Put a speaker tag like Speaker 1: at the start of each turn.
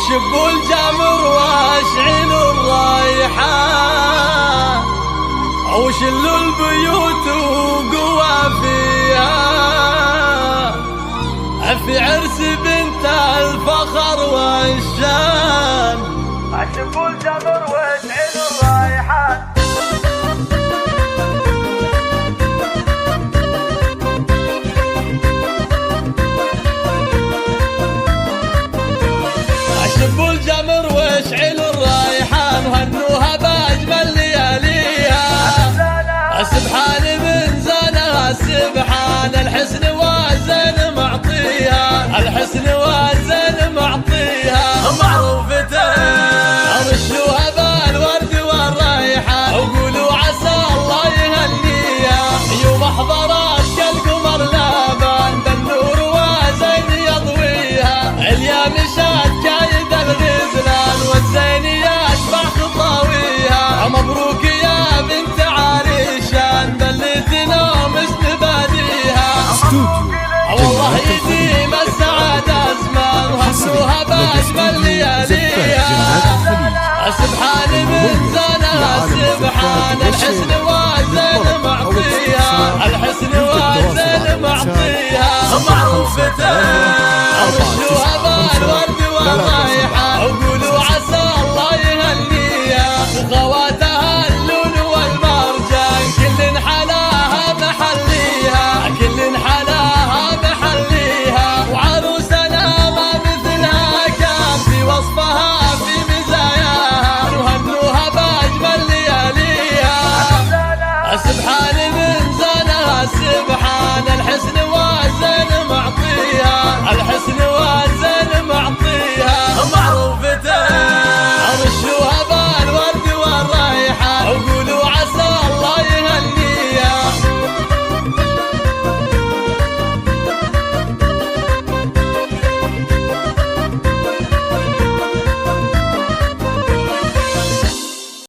Speaker 1: أشب الجمر وأشعل الريحان، وشل البيوت وقوى فيها، في عرس بنت الفخر والشان. أشب الجمر وأشعل الريحان. أشب الجمر واشعل الريحان، وهنوها بأجمل لياليها. السبحان من زانها السبحان، الحسن والزين معطيها، الحسن والزين معطيها. معروفتين رشوها بالورد والريحان، وقولوا عسى الله يهنيها. يوم احضرت كالقمر لابان، بالنور والزين يضويها. اليوم مشات كايد الغزلان، والزين يشبع خطاويها. مبروك يا بنت عريشان، بلتنا مستباديها. والله يديم السعادة أزمان، وهنوها بأجمل لياليها. السبحان من زانها السبحان، الحسن والزين معطيها، الحسن والزين معطيها. معروفتين رشوها بالورد والريحان، وقولوا عسى الله يهنيها.